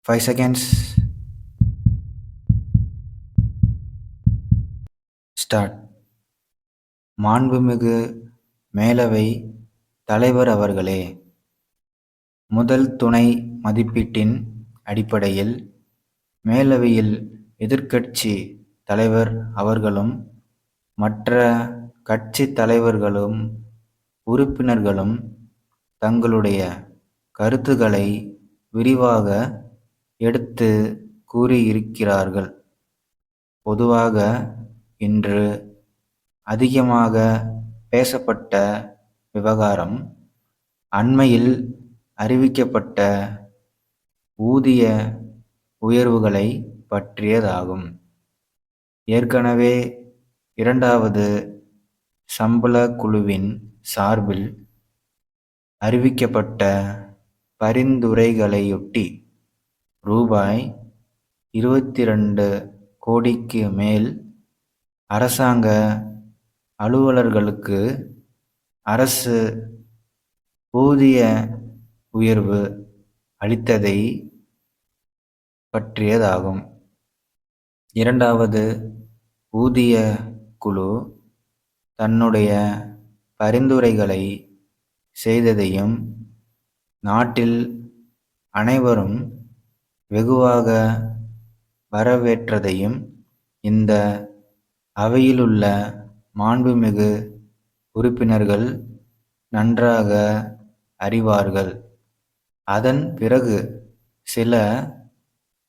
5 seconds. Start. மாண்புமிகு மேலவை தலைவர் அவர்களே, முதல் துணை மதிப்பீட்டின் அடிப்படையில் மேலவையில் எதிர்க்கட்சி தலைவர் அவர்களும் மற்ற கட்சி தலைவர்களும் உறுப்பினர்களும் தங்களுடைய கருத்துக்களை விரிவாக எடுத்து கூறியிருக்கிறார்கள். பொதுவாக இன்று அதிகமாக பேசப்பட்ட விவகாரம் அண்மையில் அறிவிக்கப்பட்ட ஊதிய உயர்வுகளை பற்றியதாகும். ஏற்கனவே இரண்டாவது சம்பள குழுவின் சார்பில் அறிவிக்கப்பட்ட பரிந்துரைகளையொட்டி ரூபாய் 22 கோடிக்கு மேல் அரசாங்க அலுவலர்களுக்கு அரசு ஊதிய உயர்வு அளித்ததை பற்றியதாகும். இரண்டாவது ஊதிய குழு தன்னுடைய பரிந்துரைகளை செய்ததையும் நாட்டில் அனைவரும் வெகுவாக வரவேற்றதையும் இந்த அவையிலுள்ள மாண்புமிகு உறுப்பினர்கள் நன்றாக அறிவார்கள். அதன் பிறகு சில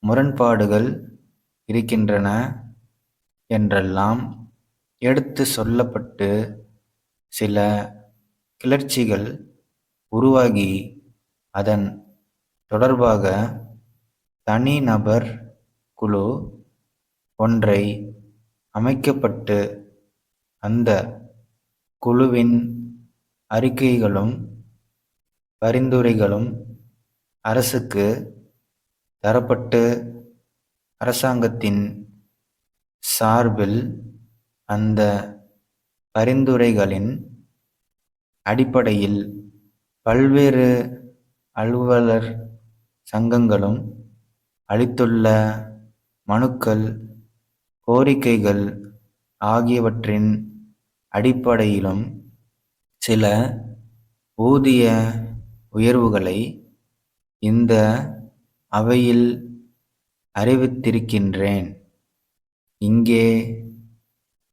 முரண்பாடுகள் இருக்கின்றன என்றெல்லாம் எடுத்து சொல்லப்பட்டு சில கிளர்ச்சிகள் உருவாகி அதன் தொடர்பாக தனிநபர் குழு ஒன்றை அமைக்கப்பட்டு அந்த குழுவின் அறிக்கைகளும் பரிந்துரைகளும் அரசுக்கு தரப்பட்டு அரசாங்கத்தின் சார்பில் அந்த பரிந்துரைகளின் அடிப்படையில் பல்வேறு அலுவலர் சங்கங்களும் அளித்துள்ள மனுக்கள், கோரிக்கைகள் ஆகியவற்றின் அடிப்படையிலும் சில ஊதிய உயர்வுகளை இந்த அவையில் அறிவித்திருக்கின்றேன். இங்கே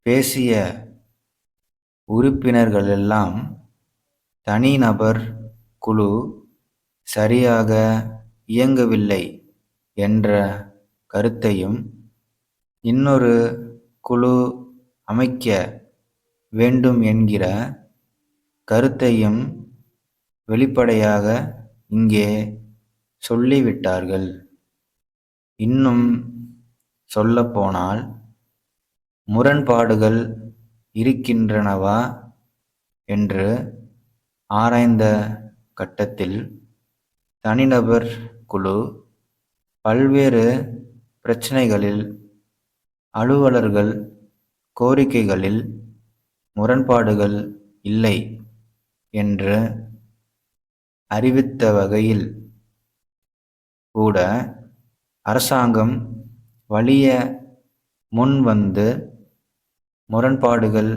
பேசிய உறுப்பினர்களெல்லாம் தனிநபர் குழு சரியாக இயங்கவில்லை என்ற கருத்தையும் இன்னொரு குழு அமைக்க வேண்டும் என்கிற கருத்தையும் வெளிப்படையாக இங்கே சொல்லிவிட்டார்கள். இன்னும் சொல்லப்போனால் முரண்பாடுகள் இருக்கின்றனவா என்று ஆராய்ந்த கட்டத்தில் தனிநபர் குழு பல்வேறு பிரச்சனைகளில் அலுவலர்கள் கோரிக்கைகளில் முரண்பாடுகள் இல்லை என்று அறிவித்த வகையில் கூட அரசாங்கம் வலிய முன்வந்து முரண்பாடுகள்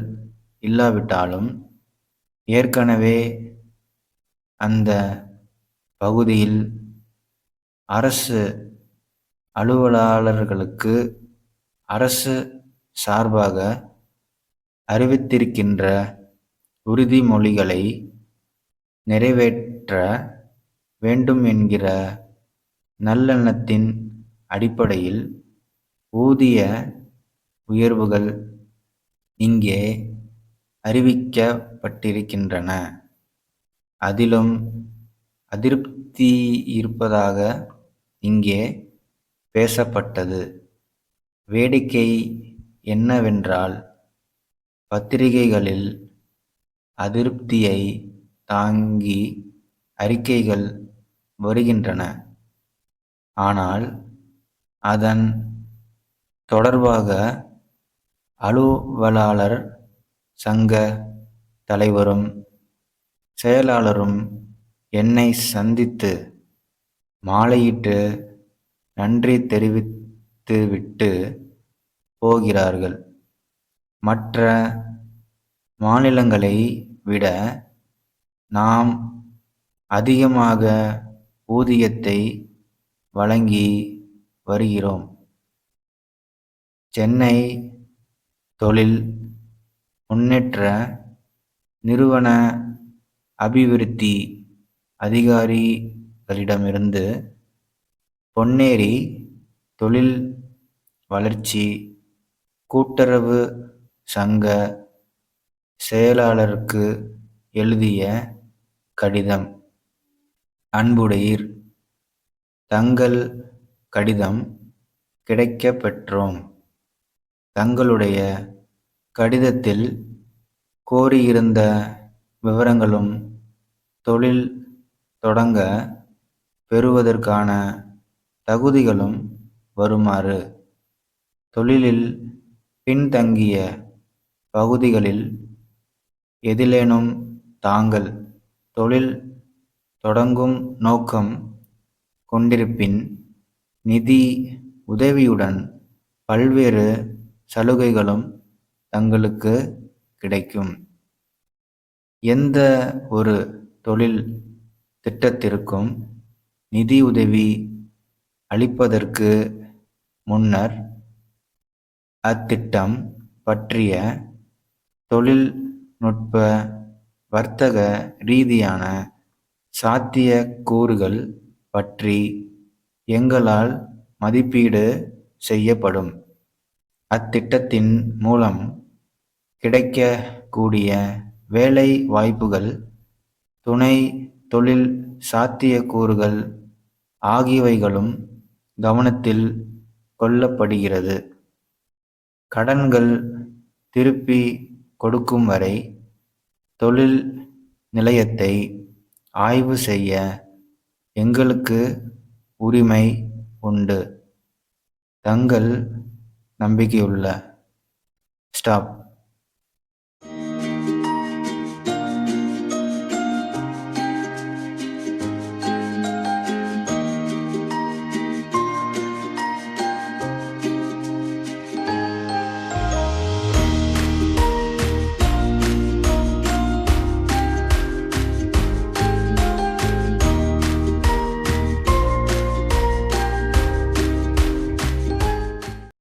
இல்லாவிட்டாலும் ஏற்கனவே அந்த பகுதியில் அரசு அலுவலர்களுக்கு அரசு சார்பாக அறிவித்திருக்கின்ற உறுதிமொழிகளை நிறைவேற்ற வேண்டும் என்கிற நல்லெண்ணத்தின் அடிப்படையில் ஊதிய உயர்வுகள் இங்கே அறிவிக்கப்பட்டிருக்கின்றன. அதிலும் அதிருப்தி இருப்பதாக இங்கே பேசப்பட்டது. வேடிக்கை என்னவென்றால் பத்திரிகைகளில் அதிருப்தியை தாங்கி அறிக்கைகள் வருகின்றன. ஆனால் அதன் தொடர்பாக அலுவலர் சங்க தலைவரும் செயலாளரும் என்னை சந்தித்து மாலையிட்டு நன்றி தெரிவித்துவிட்டு போகிறார்கள். மற்ற மாநிலங்களை விட நாம் அதிகமாக ஊதியத்தை வழங்கி வருகிறோம். சென்னை தொழில் முன்னேற்ற நிறுவன அபிவிருத்தி அதிகாரிகளிடமிருந்து பொன்னேரி தொழில் வளர்ச்சி கூட்டுறவு சங்க செயலாளருக்கு எழுதிய கடிதம். அன்புடையீர், தங்கள் கடிதம் கிடைக்கப் பெற்றோம். தங்களுடைய கடிதத்தில் கோரியிருந்த விவரங்களும் தொழில் தொடங்க பெறுவதற்கான தகுதிகளும் வருமாறு: தொழிலில் பின்தங்கிய பகுதிகளில் எதிலேனும் தாங்கள் தொழில் தொடங்கும் நோக்கம் கொண்டிருப்பின், நிதி உதவியுடன் பல்வேறு சலுகைகளும் தங்களுக்கு கிடைக்கும். எந்த ஒரு தொழில் திட்டத்திற்கும் நிதியுதவி அளிப்பதற்கு முன்னர் அத்திட்டம் பற்றிய தொழில்நுட்ப வர்த்தக ரீதியான சாத்தியக் கூறுகள் பற்றி எங்களால் மதிப்பீடு செய்யப்படும். அத்திட்டத்தின் மூலம் கிடைக்கக்கூடிய வேலை வாய்ப்புகள், துணை தொழில் சாத்தியக்கூறுகள் ஆகியவைகளும் கவனத்தில் கொள்ளப்படுகிறது. கடன்கள் திருப்பிக் கொடுக்கும் வரை தொழில் நிலையத்தை ஆய்வு செய்ய எங்களுக்கு உரிமை உண்டு. தங்கள் நம்பிக்கையுள்ள ஸ்டாப்.